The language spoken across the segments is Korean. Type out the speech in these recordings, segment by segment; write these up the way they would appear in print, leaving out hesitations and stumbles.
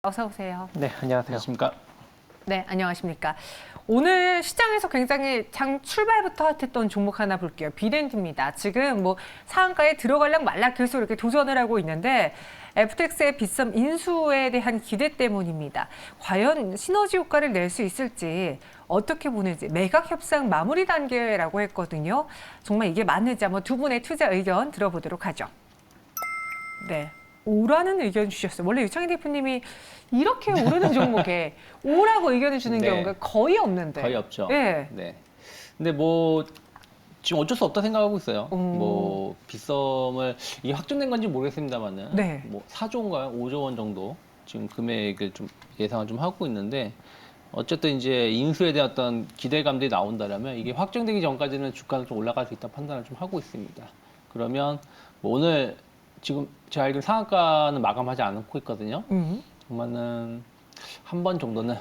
어서 오세요. 네, 안녕하세요. 안녕하십니까? 네, 안녕하십니까. 오늘 시장에서 굉장히 장 출발부터 핫했던 종목 하나 볼게요. 비덴트입니다. 지금 뭐 상한가에 들어갈락 말락 계속 이렇게 도전을 하고 있는데 FTX의 빗썸 인수에 대한 기대 때문입니다. 과연 시너지 효과를 낼 수 있을지 어떻게 보는지 매각 협상 마무리 단계라고 했거든요. 정말 이게 맞는지 한번 두 분의 투자 의견 들어보도록 하죠. 네. 오라는 의견 주셨어요. 원래 유창희 대표님이 이렇게 오르는 종목에 오라고 의견을 주는 네. 경우가 거의 없는데. 거의 없죠. 네. 네. 근데 뭐 지금 어쩔 수 없다 생각하고 있어요. 뭐 빗썸을 이게 확정된 건지 모르겠습니다만은 네. 뭐 4조인가요? 5조 원 정도 지금 금액을 좀 예상을 좀 하고 있는데 어쨌든 이제 인수에 대한 어떤 기대감들이 나온다라면 이게 확정되기 전까지는 주가가 좀 올라갈 수 있다 판단을 좀 하고 있습니다. 그러면 뭐 오늘 지금 제가 알기로 상한가는 마감하지 않고 있거든요. 그러면은 한 번 정도는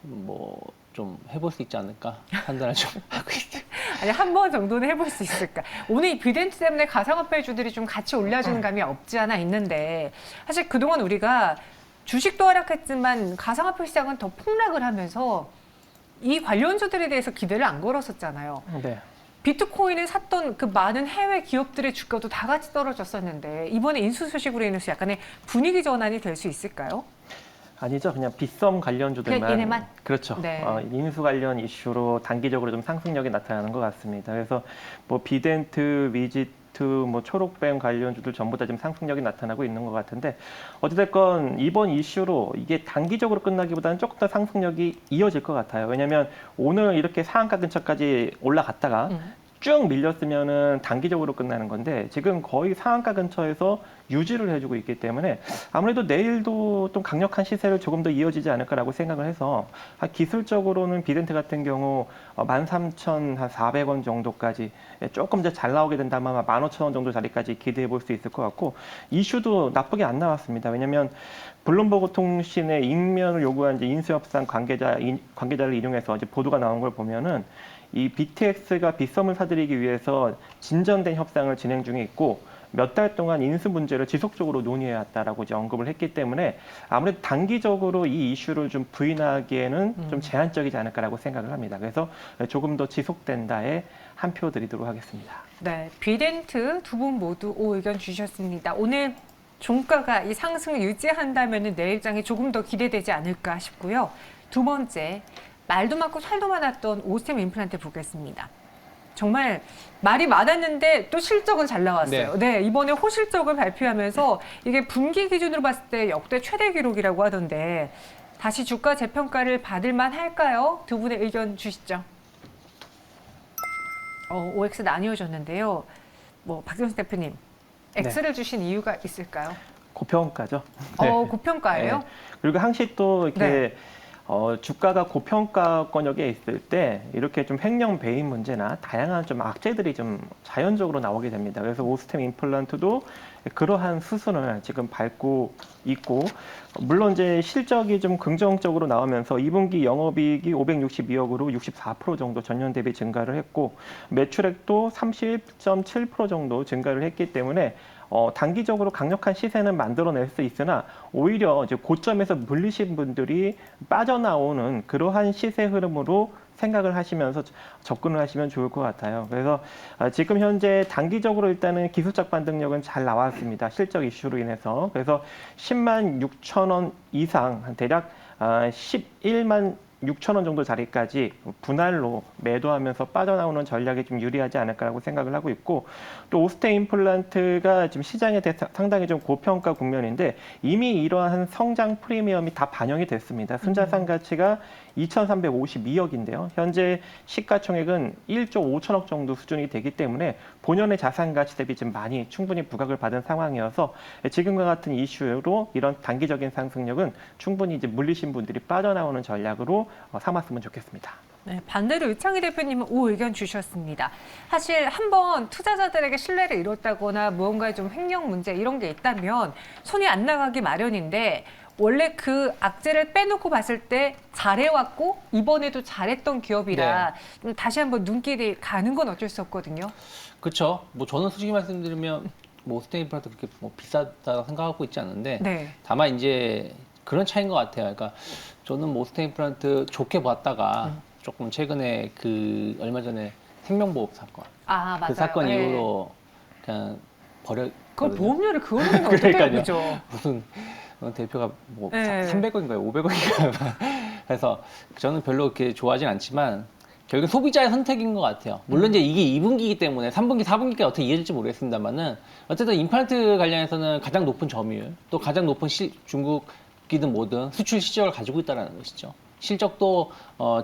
뭐 좀 해볼 수 있지 않을까 판단을 좀 하고 있어요. 아니, 한 번 정도는 해볼 수 있을까. 오늘 이 비덴트 때문에 가상화폐주들이 좀 같이 올려주는 감이 없지 않아 있는데 사실 그동안 우리가 주식도 하락했지만 가상화폐 시장은 더 폭락을 하면서 이 관련주들에 대해서 기대를 안 걸었었잖아요. 네. 비트코인을 샀던 그 많은 해외 기업들의 주가도 다 같이 떨어졌었는데 이번에 인수 소식으로 인해서 약간의 분위기 전환이 될 수 있을까요? 아니죠. 그냥 빗썸 관련주들만. 그냥 얘네만? 그렇죠. 네. 인수 관련 이슈로 단기적으로 좀 상승력이 나타나는 것 같습니다. 그래서 뭐 비덴트, 위지트, 뭐 초록뱀 관련주들 전부 다 지금 상승력이 나타나고 있는 것 같은데 어찌됐건 이번 이슈로 이게 단기적으로 끝나기보다는 조금 더 상승력이 이어질 것 같아요. 왜냐하면 오늘 이렇게 상한가 근처까지 올라갔다가 쭉 밀렸으면은 단기적으로 끝나는 건데 지금 거의 상한가 근처에서 유지를 해주고 있기 때문에 아무래도 내일도 좀 강력한 시세를 조금 더 이어지지 않을까라고 생각을 해서 기술적으로는 비덴트 같은 경우 13,400원 정도까지 조금 더 잘 나오게 된다면 15,000원 정도 자리까지 기대해 볼 수 있을 것 같고 이슈도 나쁘게 안 나왔습니다. 왜냐하면 블룸버그 통신의 익명을 요구한 이제 인수협상 관계자를 인용해서 이제 보도가 나온 걸 보면은 이 BTX가 빗썸을 사들이기 위해서 진전된 협상을 진행 중에 있고 몇 달 동안 인수 문제를 지속적으로 논의해왔다라고 이제 언급을 했기 때문에 아무래도 단기적으로 이 이슈를 좀 부인하기에는 좀 제한적이지 않을까라고 생각을 합니다. 그래서 조금 더 지속된다에 한 표 드리도록 하겠습니다. 네, 비덴트 두 분 모두 의견 주셨습니다. 오늘 종가가 이 상승을 유지한다면 내일장이 조금 더 기대되지 않을까 싶고요. 두 번째, 말도 많고 살도 많았던 오스템 임플란트 보겠습니다. 정말 말이 많았는데 또 실적은 잘 나왔어요. 네, 이번에 호실적을 발표하면서 이게 분기 기준으로 봤을 때 역대 최대 기록이라고 하던데 다시 주가 재평가를 받을 만할까요? 두 분의 의견 주시죠. OX 나뉘어졌는데요. 뭐 박정수 대표님, X를 주신 이유가 있을까요? 고평가죠. 네. 고평가예요? 네. 그리고 항시 또 이렇게 주가가 고평가권역에 있을 때 이렇게 좀 횡령 배임 문제나 다양한 좀 악재들이 좀 자연적으로 나오게 됩니다. 그래서 오스템 임플란트도 그러한 수순을 지금 밟고 있고 물론 이제 실적이 좀 긍정적으로 나오면서 2분기 영업이익이 562억으로 64% 정도 전년 대비 증가를 했고 매출액도 31.7% 정도 증가를 했기 때문에 단기적으로 강력한 시세는 만들어낼 수 있으나 오히려 이제 고점에서 물리신 분들이 빠져나오는 그러한 시세 흐름으로 생각을 하시면서 접근을 하시면 좋을 것 같아요. 그래서 지금 현재 단기적으로 일단은 기술적 반등력은 잘 나왔습니다. 실적 이슈로 인해서. 그래서 10만 6천 원 이상 대략 11만 6천 원 정도 자리까지 분할로 매도하면서 빠져나오는 전략이 좀 유리하지 않을까라고 생각을 하고 있고 또 오스템 임플란트가 지금 시장에 대해서 상당히 좀 고평가 국면인데 이미 이러한 성장 프리미엄이 다 반영이 됐습니다. 순자산 가치가 2,352억인데요. 현재 시가총액은 1조 5천억 정도 수준이 되기 때문에 본연의 자산 가치 대비 좀 많이 충분히 부각을 받은 상황이어서 지금과 같은 이슈로 이런 단기적인 상승력은 충분히 이제 물리신 분들이 빠져나오는 전략으로 삼았으면 좋겠습니다. 네, 반대로 유창희 대표님은 의견 주셨습니다. 사실 한번 투자자들에게 신뢰를 잃었다거나 무언가 좀 횡령 문제 이런 게 있다면 손이 안 나가기 마련인데 원래 그 악재를 빼놓고 봤을 때 잘해왔고 이번에도 잘했던 기업이라 좀 다시 한번 눈길이 가는 건 어쩔 수 없거든요. 그렇죠. 뭐 저는 솔직히 말씀드리면 뭐 오스템 임플란트 그렇게 뭐 비싸다 생각하고 있지 않는데 네. 다만 이제 그런 차이인 것 같아요. 그러니까 저는 뭐 오스템 임플란트 좋게 봤다가 조금 최근에 그 얼마 전에 생명보험 사건 아, 맞아요. 그 사건 예. 이후로 그냥 버려. 그 보험료를 그걸로 내면 어떻게 그러니까요. 그죠? 무슨 대표가 뭐 네. 300원인가요? 500원인가요? 그래서 저는 별로 그렇게 좋아하진 않지만 결국 소비자의 선택인 것 같아요. 물론 이제 이게 2분기이기 때문에 3분기, 4분기까지 어떻게 이어질지 모르겠습니다만은 어쨌든 임플란트 관련해서는 가장 높은 점유율, 또 가장 높은 중국이든 뭐든 수출 실적을 가지고 있다는 것이죠. 실적도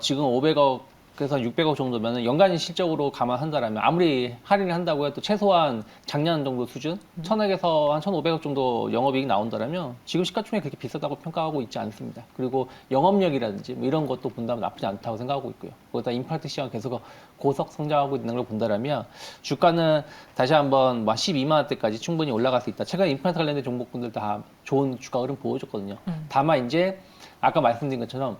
지금 500억에서 600억 정도면 연간 실적으로 감안한다라면 아무리 할인을 한다고 해도 최소한 작년 정도 수준, 1000억에서 한 1500억 정도 영업이익 나온다라면 지금 시가총액이 그렇게 비싸다고 평가하고 있지 않습니다. 그리고 영업력이라든지 뭐 이런 것도 본다면 나쁘지 않다고 생각하고 있고요. 거기다 임플란트 시장 계속 고속 성장하고 있는 걸 본다라면 주가는 다시 한번 12만 원대까지 충분히 올라갈 수 있다. 최근에 임플란트 관련된 종목분들 다 좋은 주가 흐름 보여줬거든요. 다만 이제 아까 말씀드린 것처럼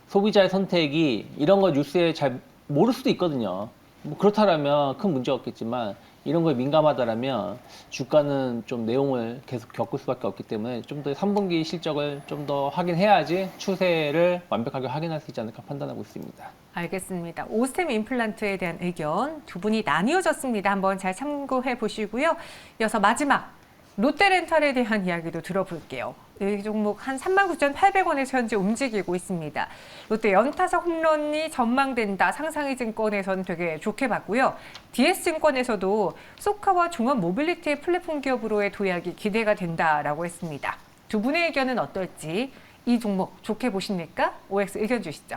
소비자의 선택이 이런 거 뉴스에 잘 모를 수도 있거든요. 뭐 그렇다면 큰 문제 없겠지만 이런 거에 민감하다라면 주가는 좀 내용을 계속 겪을 수밖에 없기 때문에 좀 더 3분기 실적을 좀 더 확인해야지 추세를 완벽하게 확인할 수 있지 않을까 판단하고 있습니다. 알겠습니다. 오스템 임플란트에 대한 의견 두 분이 나뉘어졌습니다. 한번 잘 참고해 보시고요. 이어서 마지막 롯데렌탈에 대한 이야기도 들어볼게요. 이 종목 한 39,800원에서 현재 움직이고 있습니다. 롯데 연타석 홈런이 전망된다. 상상이증권에서는 되게 좋게 봤고요. DS증권에서도 소카와 종합 모빌리티의 플랫폼 기업으로의 도약이 기대가 된다라고 했습니다. 두 분의 의견은 어떨지 이 종목 좋게 보십니까? OX 의견 주시죠.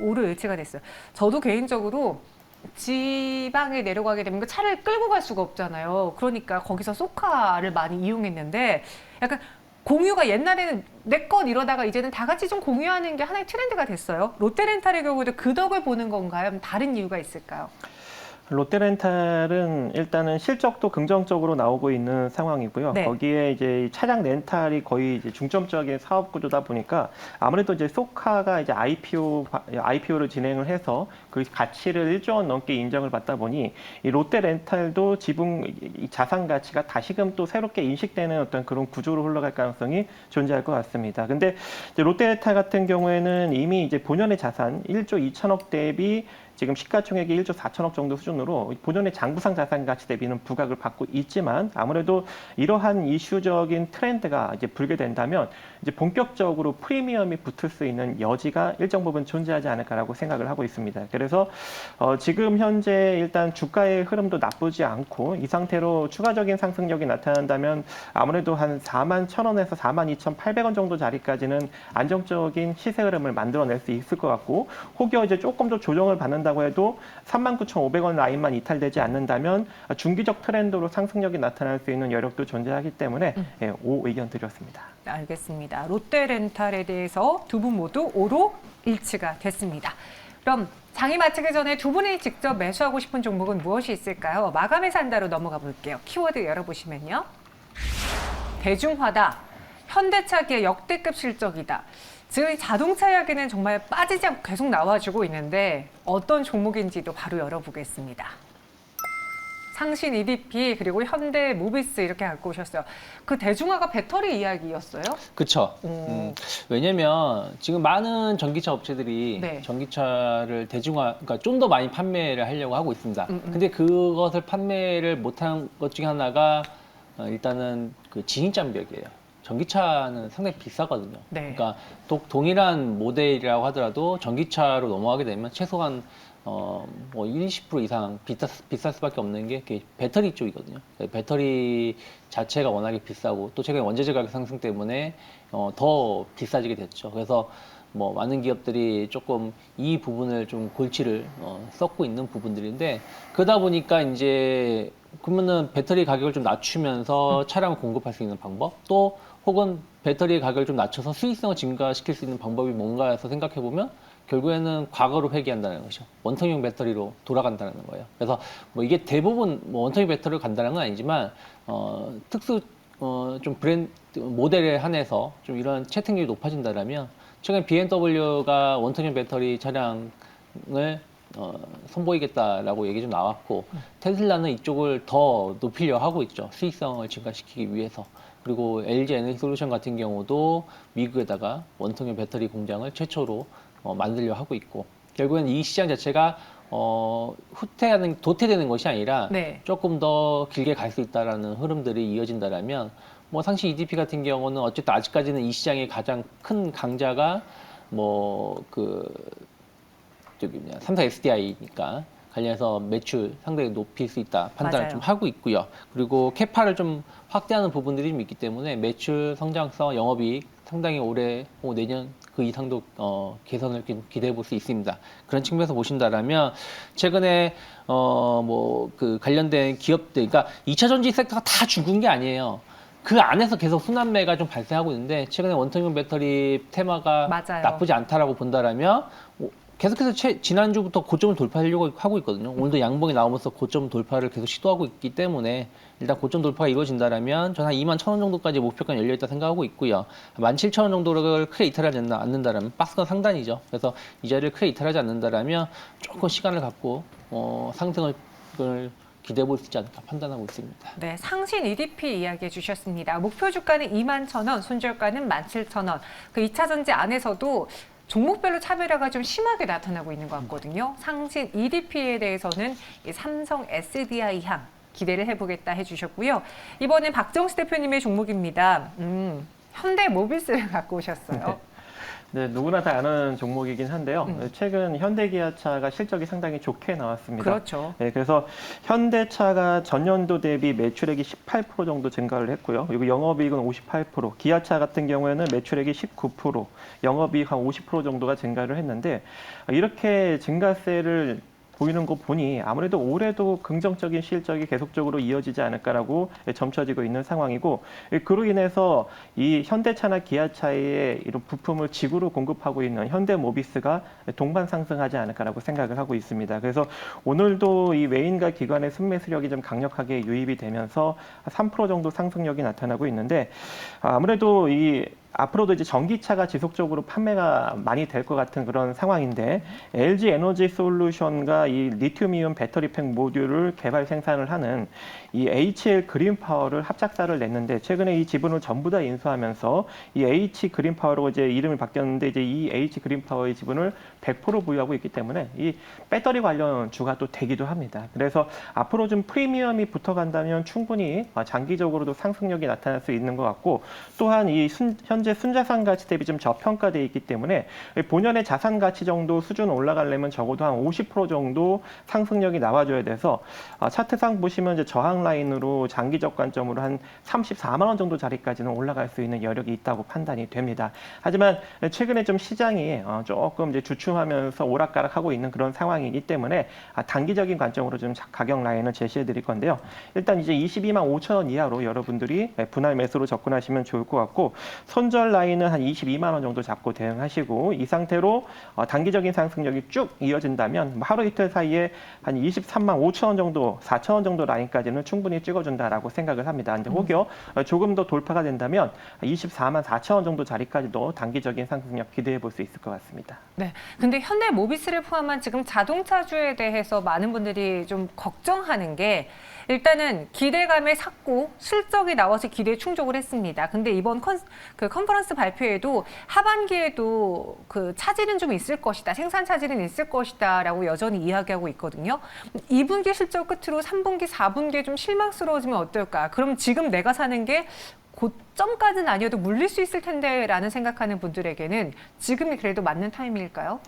오로 일치가 됐어요. 저도 개인적으로 지방에 내려가게 되면 그 차를 끌고 갈 수가 없잖아요. 그러니까 거기서 소카를 많이 이용했는데 약간 공유가 옛날에는 내 것 이러다가 이제는 다 같이 좀 공유하는 게 하나의 트렌드가 됐어요. 롯데렌탈의 경우도 그 덕을 보는 건가요? 다른 이유가 있을까요? 롯데렌탈은 일단은 실적도 긍정적으로 나오고 있는 상황이고요. 네. 거기에 이제 차량 렌탈이 거의 이제 중점적인 사업 구조다 보니까 아무래도 이제 소카가 이제 IPO를 진행을 해서 그 가치를 1조 원 넘게 인정을 받다 보니 이 롯데렌탈도 지분 이 자산 가치가 다시금 또 새롭게 인식되는 어떤 그런 구조로 흘러갈 가능성이 존재할 것 같습니다. 근데 이제 롯데렌탈 같은 경우에는 이미 이제 본연의 자산 1조 2천억 대비 지금 시가총액이 1조 4천억 정도 수준으로 본연의 장부상 자산 가치 대비는 부각을 받고 있지만 아무래도 이러한 이슈적인 트렌드가 이제 불게 된다면 이제 본격적으로 프리미엄이 붙을 수 있는 여지가 일정 부분 존재하지 않을까라고 생각을 하고 있습니다. 그래서 지금 현재 일단 주가의 흐름도 나쁘지 않고 이 상태로 추가적인 상승력이 나타난다면 아무래도 한 4만 1,000원에서 4만 2,800원 정도 자리까지는 안정적인 시세 흐름을 만들어낼 수 있을 것 같고 혹여 이제 조금 더 조정을 받는다고 해도 39,500원 라인만 이탈되지 않는다면 중기적 트렌드로 상승력이 나타날 수 있는 여력도 존재하기 때문에 O 의견 드렸습니다. 알겠습니다. 롯데렌탈에 대해서 두 분 모두 O로 일치가 됐습니다. 그럼 장이 마치기 전에 두 분이 직접 매수하고 싶은 종목은 무엇이 있을까요? 마감의 산다로 넘어가 볼게요. 키워드 열어보시면요. 대중화다. 현대차기의 역대급 실적이다. 지금 이 자동차 이야기는 정말 빠지지 않고 계속 나와주고 있는데 어떤 종목인지도 바로 열어보겠습니다. 상신 EDP 그리고 현대 모비스 이렇게 갖고 오셨어요. 그 대중화가 배터리 이야기였어요? 그렇죠. 왜냐면 지금 많은 전기차 업체들이 네. 전기차를 그러니까 좀 더 많이 판매를 하려고 하고 있습니다. 근데 그것을 판매를 못한 것 중에 하나가 일단은 그 진입장벽이에요. 전기차는 상당히 비싸거든요. 네. 그러니까 동일한 모델이라고 하더라도 전기차로 넘어가게 되면 최소한 뭐 20% 이상 비쌀 수밖에 없는 게 배터리 쪽이거든요. 배터리 자체가 워낙에 비싸고 또 최근에 원재재 가격 상승 때문에 더 비싸지게 됐죠. 그래서 뭐 많은 기업들이 조금 이 부분을 좀 골치를 썩고 있는 부분들인데 그러다 보니까 이제 그러면은 배터리 가격을 좀 낮추면서 차량을 공급할 수 있는 방법 또 혹은 배터리 가격을 좀 낮춰서 수익성을 증가시킬 수 있는 방법이 뭔가 해서 생각해 보면 결국에는 과거로 회귀한다는 것이죠. 원통형 배터리로 돌아간다는 거예요. 그래서 뭐 이게 대부분 뭐 원통형 배터리로 간다는 건 아니지만 특수 좀 브랜드 모델에 한해서 좀 이런 채택률이 높아진다라면 최근 BMW가 원통형 배터리 차량을 선보이겠다라고 얘기 좀 나왔고 테슬라는 이쪽을 더 높이려 하고 있죠. 수익성을 증가시키기 위해서. 그리고 LG 에너지솔루션 같은 경우도 미국에다가 원통형 배터리 공장을 최초로 만들려 하고 있고, 결국엔 이 시장 자체가 도태되는 것이 아니라 네. 조금 더 길게 갈 수 있다라는 흐름들이 이어진다라면, 뭐 상시 EDP 같은 경우는 어쨌든 아직까지는 이 시장의 가장 큰 강자가 삼성 SDI니까 관련해서 매출 상당히 높일 수 있다 판단을 맞아요. 좀 하고 있고요. 그리고 캐파를 좀 확대하는 부분들이 좀 있기 때문에 매출 성장성, 영업이익 상당히 올해, 내년 그 이상도 개선을 기대해 볼 수 있습니다. 그런 측면에서 보신다라면 최근에 그 관련된 기업들, 그러니까 2차 전지 섹터가 다 죽은 게 아니에요. 그 안에서 계속 순환매가 좀 발생하고 있는데, 최근에 원통형 배터리 테마가 맞아요. 나쁘지 않다라고 본다라면 계속해서 지난주부터 고점을 돌파하려고 하고 있거든요. 오늘도 양봉이 나오면서 고점 돌파를 계속 시도하고 있기 때문에 일단 고점 돌파가 이루어진다라면 저는 한 21,000원 정도까지 목표가 열려있다 생각하고 있고요. 17,000원 정도를 크게 이탈하지 않는다라면 박스권 상단이죠. 그래서 이 자리를 크게 이탈하지 않는다라면 조금 시간을 갖고 상승을 기대해 볼 수 있지 않을까 판단하고 있습니다. 네, 상신 EDP 이야기해 주셨습니다. 목표 주가는 21,000원, 손절가는 17,000원. 그 2차 전지 안에서도 종목별로 차별화가 좀 심하게 나타나고 있는 것 같거든요. 상신 EDP에 대해서는 이 삼성 SDI 향 기대를 해보겠다 해주셨고요. 이번엔 박정수 대표님의 종목입니다. 현대모비스를 갖고 오셨어요. 네, 누구나 다 아는 종목이긴 한데요. 최근 현대기아차가 실적이 상당히 좋게 나왔습니다. 그렇죠. 네, 그래서 현대차가 전년도 대비 매출액이 18% 정도 증가를 했고요. 그리고 영업이익은 58%, 기아차 같은 경우에는 매출액이 19%, 영업이익 한 50% 정도가 증가를 했는데, 이렇게 증가세를 보이는 거 보니 아무래도 올해도 긍정적인 실적이 계속적으로 이어지지 않을까라고 점쳐지고 있는 상황이고, 그로 인해서 이 현대차나 기아차의 이런 부품을 지구로 공급하고 있는 현대모비스가 동반 상승하지 않을까라고 생각을 하고 있습니다. 그래서 오늘도 이 외인과 기관의 순매수력이 좀 강력하게 유입이 되면서 3% 정도 상승력이 나타나고 있는데, 아무래도 앞으로도 이제 전기차가 지속적으로 판매가 많이 될 것 같은 그런 상황인데, LG 에너지 솔루션과 이 리튬이온 배터리팩 모듈을 개발 생산을 하는 이 HL 그린파워를 합작사를 냈는데, 최근에 이 지분을 전부 다 인수하면서 이 H 그린파워로 이제 이름이 바뀌었는데, 이제 이 H 그린파워의 지분을 100% 보유하고 있기 때문에 이 배터리 관련 주가 또 되기도 합니다. 그래서 앞으로 좀 프리미엄이 붙어간다면 충분히 장기적으로도 상승력이 나타날 수 있는 것 같고, 또한 현재 순자산 가치 대비 좀 저평가되어 있기 때문에 본연의 자산 가치 정도 수준 올라가려면 적어도 한 50% 정도 상승력이 나와줘야 돼서, 차트상 보시면 이제 저항 라인으로 장기적 관점으로 한 34만 원 정도 자리까지는 올라갈 수 있는 여력이 있다고 판단이 됩니다. 하지만 최근에 좀 시장이 조금 이제 주춤하면서 오락가락하고 있는 그런 상황이기 때문에 단기적인 관점으로 좀 가격 라인을 제시해 드릴 건데요. 일단 이제 22만 5천 원 이하로 여러분들이 분할 매수로 접근하시면 좋을 것 같고, 손절 라인은 한 22만 원 정도 잡고 대응하시고, 이 상태로 단기적인 상승력이 쭉 이어진다면 하루 이틀 사이에 한 23만 5천 원 정도, 4천 원 정도 라인까지는 충분히 찍어준다라고 생각을 합니다. 이제 혹여 조금 더 돌파가 된다면 24만 4천 원 정도 자리까지도 단기적인 상승력 기대해 볼 수 있을 것 같습니다. 네. 근데 현대모비스를 포함한 지금 자동차주에 대해서 많은 분들이 좀 걱정하는 게, 일단은 기대감에 샀고 실적이 나와서 기대에 충족을 했습니다. 근데 이번 컨퍼런스 발표에도 하반기에도 그 차질은 좀 있을 것이다, 생산 차질은 있을 것이다라고 여전히 이야기하고 있거든요. 2분기 실적 끝으로 3분기, 4분기에 좀 실망스러워지면 어떨까? 그럼 지금 내가 사는 게 고점까지는 아니어도 물릴 수 있을 텐데라는 생각하는 분들에게는 지금이 그래도 맞는 타이밍일까요?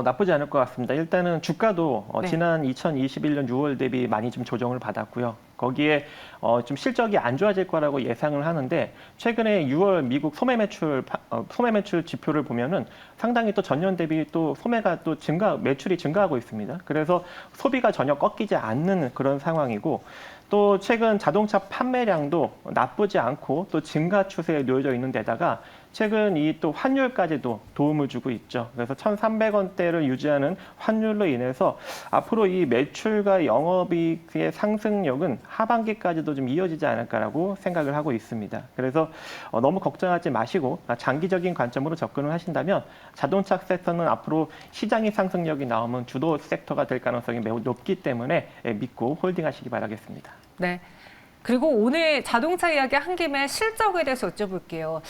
나쁘지 않을 것 같습니다. 일단은 주가도 네. 지난 2021년 6월 대비 많이 좀 조정을 받았고요. 거기에 좀 실적이 안 좋아질 거라고 예상을 하는데, 최근에 6월 미국 소매 매출 지표를 보면은 상당히 또 전년 대비 또 소매가 또 매출이 증가하고 있습니다. 그래서 소비가 전혀 꺾이지 않는 그런 상황이고, 또 최근 자동차 판매량도 나쁘지 않고 또 증가 추세에 놓여져 있는 데다가 최근 이 또 환율까지도 도움을 주고 있죠. 그래서 1,300원대를 유지하는 환율로 인해서 앞으로 이 매출과 영업이익의 상승력은 하반기까지도 좀 이어지지 않을까라고 생각을 하고 있습니다. 그래서 너무 걱정하지 마시고 장기적인 관점으로 접근을 하신다면, 자동차 섹터는 앞으로 시장의 상승력이 나오면 주도 섹터가 될 가능성이 매우 높기 때문에 믿고 홀딩하시기 바라겠습니다. 네. 그리고 오늘 자동차 이야기 한 김에 실적에 대해서 여쭤볼게요.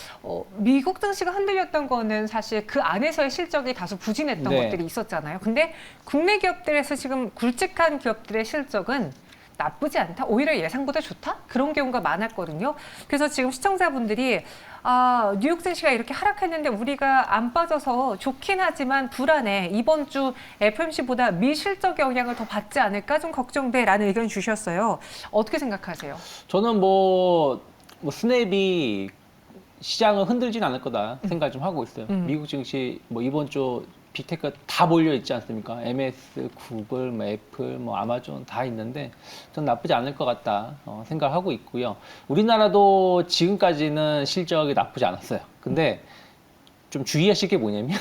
미국 증시가 흔들렸던 거는 사실 그 안에서의 실적이 다소 부진했던 네. 것들이 있었잖아요. 근데 국내 기업들에서 지금 굵직한 기업들의 실적은 나쁘지 않다, 오히려 예상보다 좋다? 그런 경우가 많았거든요. 그래서 지금 시청자분들이 뉴욕 증시가 이렇게 하락했는데 우리가 안 빠져서 좋긴 하지만 불안해. 이번 주 FMC보다 미실적 영향을 더 받지 않을까 좀 걱정돼라는 의견 주셨어요. 어떻게 생각하세요? 저는 스냅이 시장을 흔들진 않을 거다 생각 좀 하고 있어요. 미국 증시 이번 주 빅테크 다 몰려 있지 않습니까? MS, 구글, 애플, 아마존 다 있는데 전 나쁘지 않을 것 같다 생각하고 있고요. 우리나라도 지금까지는 실적이 나쁘지 않았어요. 근데 좀 주의하실 게 뭐냐면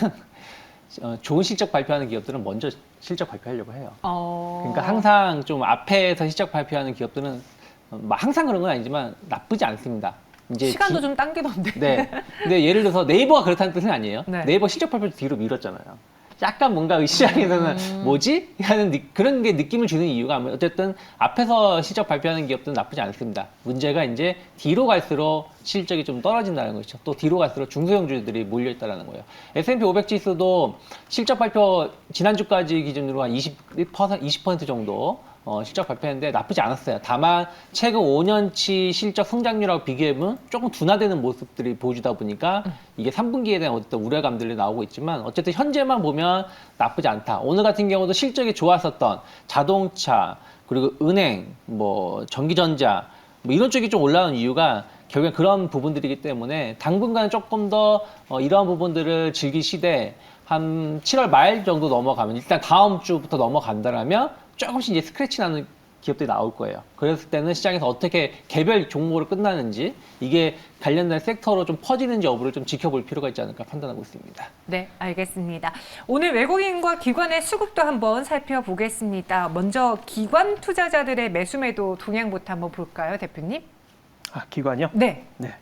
좋은 실적 발표하는 기업들은 먼저 실적 발표하려고 해요. 그러니까 항상 좀 앞에서 실적 발표하는 기업들은 항상 그런 건 아니지만 나쁘지 않습니다. 이제 시간도 좀 당기던데. 네. 근데 예를 들어서 네이버가 그렇다는 뜻은 아니에요. 네. 네이버 실적 발표 뒤로 미뤘잖아요. 약간 뭔가 시장에서는 뭐지? 하는 그런 게 느낌을 주는 이유가 어쨌든 앞에서 실적 발표하는 기업들은 나쁘지 않습니다. 문제가 이제 뒤로 갈수록 실적이 좀 떨어진다는 거죠. 또 뒤로 갈수록 중소형주들이 몰려있다는 거예요. S&P 500 지수도 실적 발표 지난주까지 기준으로 한 20% 정도 실적 발표했는데 나쁘지 않았어요. 다만 최근 5년치 실적 성장률하고 비교해보면 조금 둔화되는 모습들이 보여주다 보니까 이게 3분기에 대한 어떤 우려감들이 나오고 있지만 어쨌든 현재만 보면 나쁘지 않다. 오늘 같은 경우도 실적이 좋았었던 자동차, 그리고 은행, 전기전자 이런 쪽이 좀 올라오는 이유가 결국엔 그런 부분들이기 때문에 당분간 조금 더 이러한 부분들을 즐기시되 한 7월 말 정도 넘어가면 일단 다음 주부터 넘어간다라면 조금씩 이제 스크래치 나는 기업들이 나올 거예요. 그랬을 때는 시장에서 어떻게 개별 종목으로 끝나는지 이게 관련된 섹터로 좀 퍼지는지 여부를 좀 지켜볼 필요가 있지 않을까 판단하고 있습니다. 네, 알겠습니다. 오늘 외국인과 기관의 수급도 한번 살펴보겠습니다. 먼저 기관 투자자들의 매수매도 동향부터 한번 볼까요, 대표님? 기관이요? 네. 네.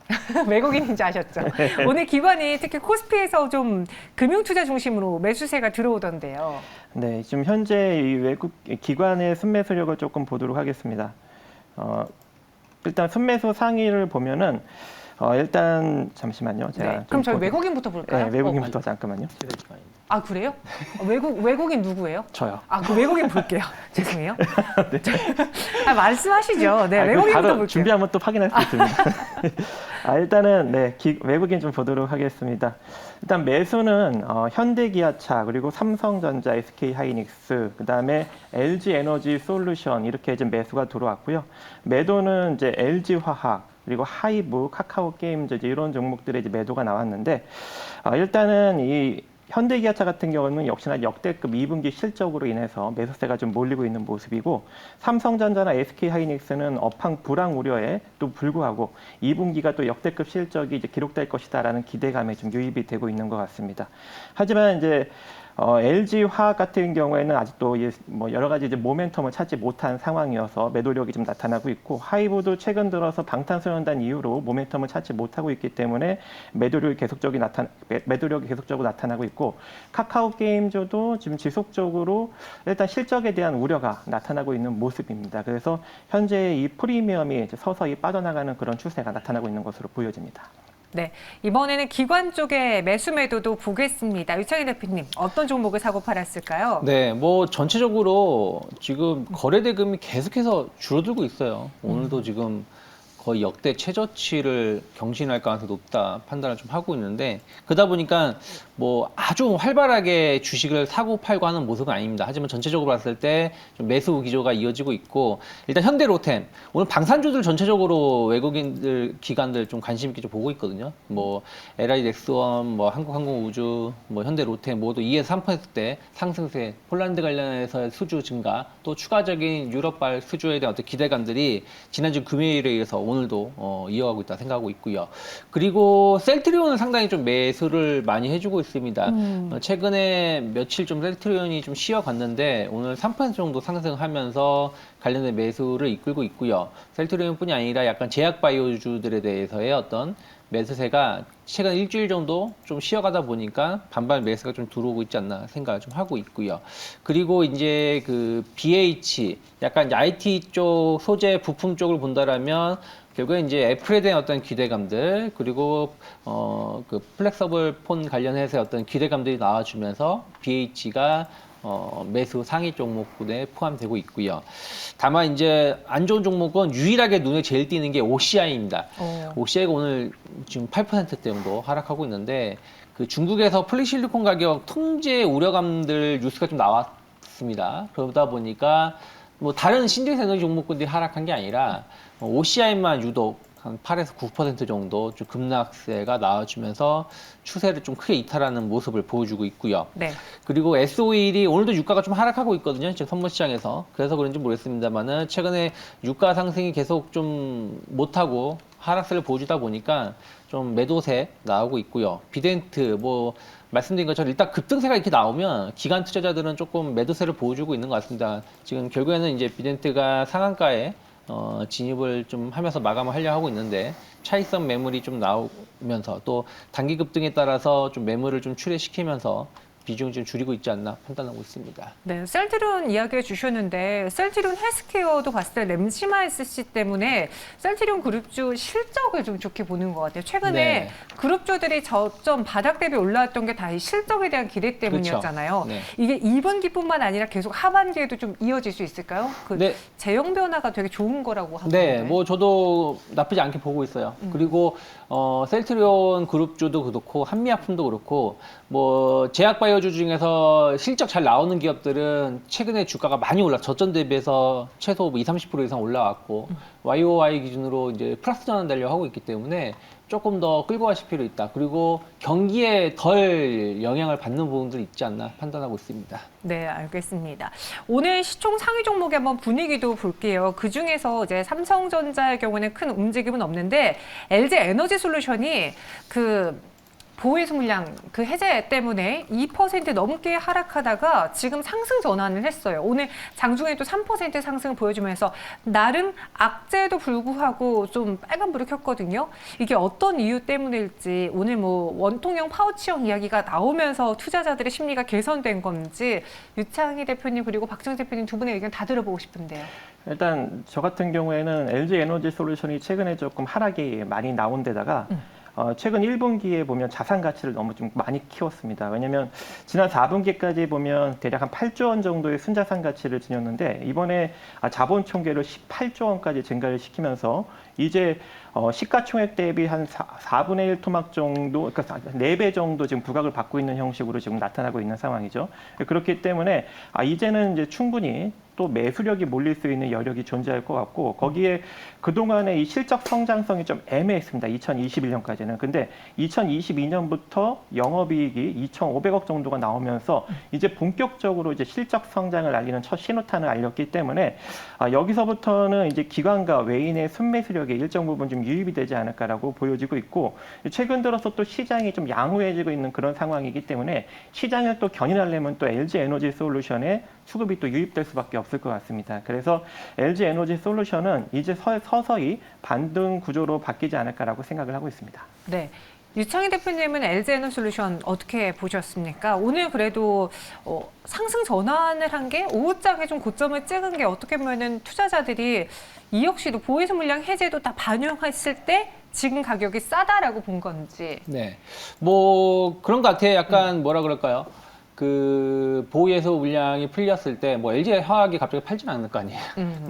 외국인인지 아셨죠? 오늘 기관이 특히 코스피에서 좀 금융투자 중심으로 매수세가 들어오던데요. 네, 지금 현재 이 외국 기관의 순매수력을 조금 보도록 하겠습니다. 일단 순매수 상위를 보면은 일단 잠시만요. 제가 네. 그럼 저희 외국인부터 볼까요? 네, 외국인부터 잠깐만요. 아, 그래요? 외국인 누구예요? 저요. 그 외국인 볼게요. 죄송해요. 말씀하시죠. 네, 그럼 외국인부터 바로 볼게요. 준비하면 또 확인할 수 있습니다. 일단은 외국인 좀 보도록 하겠습니다. 일단 매수는 현대기아차, 그리고 삼성전자, SK하이닉스, 그다음에 LG에너지솔루션 이렇게 이제 매수가 들어왔고요. 매도는 이제 LG화학, 그리고 하이브, 카카오게임즈 이제 이런 종목들의 이제 매도가 나왔는데 일단은 이 현대기아차 같은 경우는 역시나 역대급 2분기 실적으로 인해서 매수세가 좀 몰리고 있는 모습이고, 삼성전자나 SK하이닉스는 업황 불황 우려에 또 불구하고 2분기가 또 역대급 실적이 이제 기록될 것이다라는 기대감에 좀 유입이 되고 있는 것 같습니다. 하지만 이제 LG화학 같은 경우에는 아직도 여러 가지 이제 모멘텀을 찾지 못한 상황이어서 매도력이 좀 나타나고 있고, 하이브도 최근 들어서 방탄소년단 이후로 모멘텀을 찾지 못하고 있기 때문에 매도력이 계속적으로 나타나고 있고, 카카오게임즈도 지금 지속적으로 일단 실적에 대한 우려가 나타나고 있는 모습입니다. 그래서 현재 이 프리미엄이 이제 서서히 빠져나가는 그런 추세가 나타나고 있는 것으로 보여집니다. 네, 이번에는 기관 쪽의 매수 매도도 보겠습니다. 유창희 대표님, 어떤 종목을 사고 팔았을까요? 네, 전체적으로 지금 거래 대금이 계속해서 줄어들고 있어요. 오늘도 지금 거의 역대 최저치를 경신할 가능성이 높다 판단을 좀 하고 있는데, 그러다 보니까 아주 활발하게 주식을 사고 팔고 하는 모습은 아닙니다. 하지만 전체적으로 봤을 때 좀 매수 기조가 이어지고 있고, 일단 현대로템 오늘 방산주들 전체적으로 외국인들 기관들 좀 관심 있게 좀 보고 있거든요. LI 넥스원, 한국항공우주, 현대로템 모두 2에서 3%대 상승세, 폴란드 관련해서의 수주 증가, 또 추가적인 유럽발 수주에 대한 어떤 기대감들이 지난주 금요일에 이어서 오늘도 이어가고 있다 생각하고 있고요. 그리고 셀트리온은 상당히 좀 매수를 많이 해주고 있습니다. 최근에 며칠 좀 셀트리온이 좀 쉬어갔는데 오늘 3% 정도 상승하면서 관련된 매수를 이끌고 있고요. 셀트리온뿐이 아니라 약간 제약바이오주들에 대해서의 어떤 매수세가 최근 일주일 정도 좀 쉬어가다 보니까 반발 매수가 좀 들어오고 있지 않나 생각을 좀 하고 있고요. 그리고 이제 그 BH 약간 이제 IT 쪽 소재 부품 쪽을 본다라면 결국에 이제 애플에 대한 어떤 기대감들 그리고 그 플렉서블 폰 관련해서 어떤 기대감들이 나와주면서 BH가 매수 상위 종목군에 포함되고 있고요. 다만 이제 안 좋은 종목은 유일하게 눈에 제일 띄는 게 OCI입니다. OCI가 오늘 지금 8% 정도 하락하고 있는데 그 중국에서 폴리실리콘 가격 통제 우려감들 뉴스가 좀 나왔습니다. 그러다 보니까 뭐 다른 신재생 에너지 종목군들이 하락한 게 아니라 OCI만 유독 한 8에서 9% 정도 좀 급락세가 나와주면서 추세를 좀 크게 이탈하는 모습을 보여주고 있고요. 네. 그리고 SO일이 오늘도 유가가 좀 하락하고 있거든요. 지금 선물시장에서. 그래서 그런지 모르겠습니다만은 최근에 유가 상승이 계속 좀 못하고 하락세를 보여주다 보니까 좀 매도세 나오고 있고요. 비덴트 뭐 말씀드린 것처럼 일단 급등세가 이렇게 나오면 기관 투자자들은 조금 매도세를 보여주고 있는 것 같습니다. 지금 결국에는 이제 비덴트가 상한가에 진입을 좀 하면서 마감을 하려고 하고 있는데 차익선 매물이 좀 나오면서 또 단기 급등에 따라서 좀 매물을 좀 출회시키면서 비중을 좀 줄이고 있지 않나 판단하고 있습니다. 네, 셀트리온 이야기해 주셨는데 셀트리온 헬스케어도 봤을 때 램시마 SC 때문에 셀트리온 그룹주 실적을 좀 좋게 보는 것 같아요. 최근에 네. 그룹주들이 저점 바닥 대비 올라왔던 게 다 이 실적에 대한 기대 때문이었잖아요. 그렇죠. 네. 이게 2분기뿐만 아니라 계속 하반기에도 좀 이어질 수 있을까요? 그 네. 제형 변화가 되게 좋은 거라고 하던데. 네, 뭐 저도 나쁘지 않게 보고 있어요. 그리고 셀트리온 그룹주도 그렇고 한미약품도 그렇고 뭐 제약바이오주 중에서 실적 잘 나오는 기업들은 최근에 주가가 많이 저점 대비해서 최소 20-30% 이상 올라왔고 YOY 기준으로 이제 플러스 전환 되려고 하고 있기 때문에 조금 더 끌고 가실 필요 있다. 그리고 경기에 덜 영향을 받는 부분들이 있지 않나 판단하고 있습니다. 네, 알겠습니다. 오늘 시총 상위 종목의 한번 분위기도 볼게요. 그 중에서 이제 삼성전자의 경우는 큰 움직임은 없는데 LG 에너지 솔루션이 그 보해수 물량 그 해제 때문에 2% 넘게 하락하다가 지금 상승 전환을 했어요. 오늘 장중에 또 3% 상승을 보여주면서 나름 악재에도 불구하고 좀 빨간불을 켰거든요. 이게 어떤 이유 때문일지 오늘 뭐 원통형 파우치형 이야기가 나오면서 투자자들의 심리가 개선된 건지 유창희 대표님 그리고 박정희 대표님 두 분의 의견 다 들어보고 싶은데요. 일단 저 같은 경우에는 LG 에너지 솔루션이 최근에 조금 하락이 많이 나온 데다가 최근 1분기에 보면 자산 가치를 너무 좀 많이 키웠습니다. 왜냐하면 지난 4분기까지 보면 대략 한 8조 원 정도의 순자산 가치를 지녔는데 이번에 자본 총계를 18조 원까지 증가를 시키면서 이제 시가총액 대비 한 4분의 1 토막 정도, 그러니까 4배 정도 지금 부각을 받고 있는 형식으로 지금 나타나고 있는 상황이죠. 그렇기 때문에 이제는 이제 충분히 또 매수력이 몰릴 수 있는 여력이 존재할 것 같고 거기에 그동안의 이 실적 성장성이 좀 애매했습니다. 2021년까지는. 근데 2022년부터 영업이익이 2,500억 정도가 나오면서 이제 본격적으로 이제 실적 성장을 알리는 첫 신호탄을 알렸기 때문에 여기서부터는 이제 기관과 외인의 순매수력에 일정 부분 좀 유입이 되지 않을까라고 보여지고 있고 최근 들어서 또 시장이 좀 양호해지고 있는 그런 상황이기 때문에 시장을 또 견인하려면 또 LG 에너지 솔루션에 수급이 또 유입될 수밖에 없을 것 같습니다. 그래서 LG 에너지 솔루션은 이제 서서히 반등 구조로 바뀌지 않을까라고 생각을 하고 있습니다. 네. 유창희 대표님은 LG 에너지 솔루션 어떻게 보셨습니까? 오늘 그래도 상승 전환을 한 게 오후장에 좀 고점을 찍은 게 어떻게 보면은 투자자들이 이 역시도 보해수 물량 해제도 다 반영했을 때 지금 가격이 싸다라고 본 건지. 네, 뭐 그런 것 같아요. 약간 뭐라 그럴까요? 그 보유해서 물량이 풀렸을 때 뭐 LG 화학이 갑자기 팔지는 않을 거 아니에요.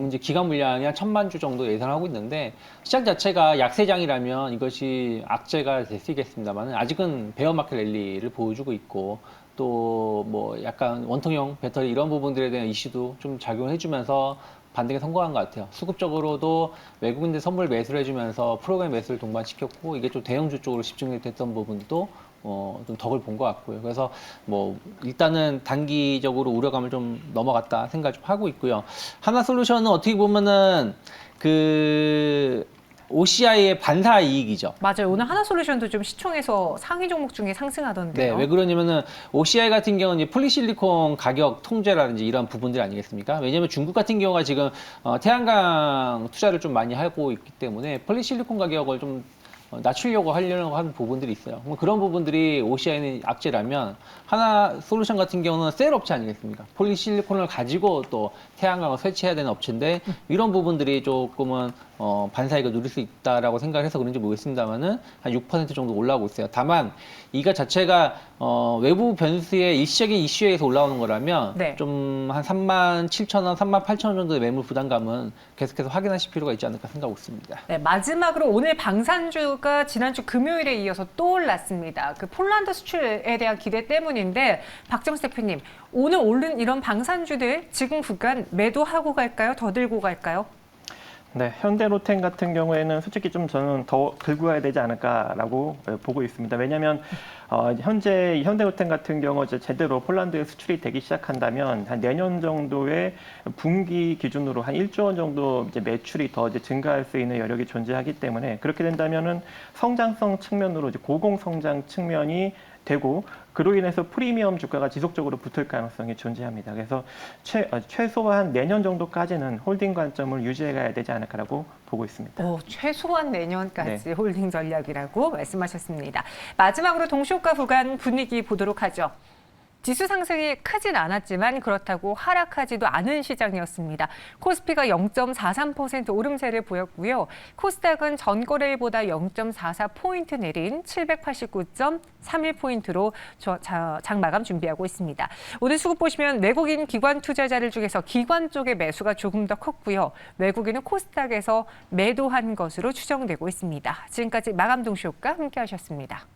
이제 기간 물량이 한 1,000만 주 정도 예상하고 있는데 시장 자체가 약세장이라면 이것이 악재가 될 수 있겠습니다만 아직은 베어마켓 랠리를 보여주고 있고 또 뭐 약간 원통형 배터리 이런 부분들에 대한 이슈도 좀 작용을 해주면서 반등에 성공한 것 같아요. 수급적으로도 외국인들 선물 매수를 해주면서 프로그램 매수를 동반시켰고 이게 좀 대형주 쪽으로 집중이 됐던 부분도 좀 덕을 본 것 같고요. 그래서 뭐 일단은 단기적으로 우려감을 좀 넘어갔다 생각 좀 하고 있고요. 하나솔루션은 어떻게 보면은 그 OCI의 반사 이익이죠. 맞아요. 오늘 하나솔루션도 좀 시총에서 상위 종목 중에 상승하던데요. 네, 왜 그러냐면은 OCI 같은 경우는 이제 폴리실리콘 가격 통제라든지 이런 부분들 아니겠습니까? 왜냐하면 중국 같은 경우가 지금 태양광 투자를 좀 많이 하고 있기 때문에 폴리실리콘 가격을 좀 낮추려고 하려고 하는 부분들이 있어요. 그런 부분들이 OCI는 악재라면 하나 솔루션 같은 경우는 셀 업체 아니겠습니까? 폴리실리콘을 가지고 또 태양광을 설치해야 되는 업체인데 이런 부분들이 조금은 반사이익을 누릴 수 있다라고 생각해서 그런지 모르겠습니다만은 한 6% 정도 올라오고 있어요. 다만 이가 자체가 외부 변수의 일시적인 이슈에 의해서 올라오는 거라면 네. 좀 한 37,000원, 38,000원 정도의 매물 부담감은 계속해서 확인하실 필요가 있지 않을까 생각하고 있습니다. 네, 마지막으로 오늘 방산주가 지난주 금요일에 이어서 또 올랐습니다. 그 폴란드 수출에 대한 기대 때문인데 박정수 대표님, 오늘 오른 이런 방산주들 지금 구간 매도하고 갈까요? 더 들고 갈까요? 네, 현대로템 같은 경우에는 솔직히 좀 저는 더 들고 가야 되지 않을까라고 보고 있습니다. 왜냐하면 현재 현대로템 같은 경우 이제 제대로 폴란드에 수출이 되기 시작한다면 한 내년 정도의 분기 기준으로 한 1조 원 정도 이제 매출이 더 이제 증가할 수 있는 여력이 존재하기 때문에 그렇게 된다면은 성장성 측면으로 이제 고공성장 측면이 되고 그로 인해서 프리미엄 주가가 지속적으로 붙을 가능성이 존재합니다. 그래서 최소한 내년 정도까지는 홀딩 관점을 유지해 가야 되지 않을까라고 보고 있습니다. 최소한 내년까지 홀딩 전략이라고 말씀하셨습니다. 마지막으로 동시효과 구간 분위기 보도록 하죠. 지수 상승이 크진 않았지만 그렇다고 하락하지도 않은 시장이었습니다. 코스피가 0.43% 오름세를 보였고요. 코스닥은 전거래일보다 0.44포인트 내린 789.31포인트로 장마감 준비하고 있습니다. 오늘 수급 보시면 외국인 기관 투자자들 중에서 기관 쪽의 매수가 조금 더 컸고요. 외국인은 코스닥에서 매도한 것으로 추정되고 있습니다. 지금까지 마감 동시효과 함께하셨습니다.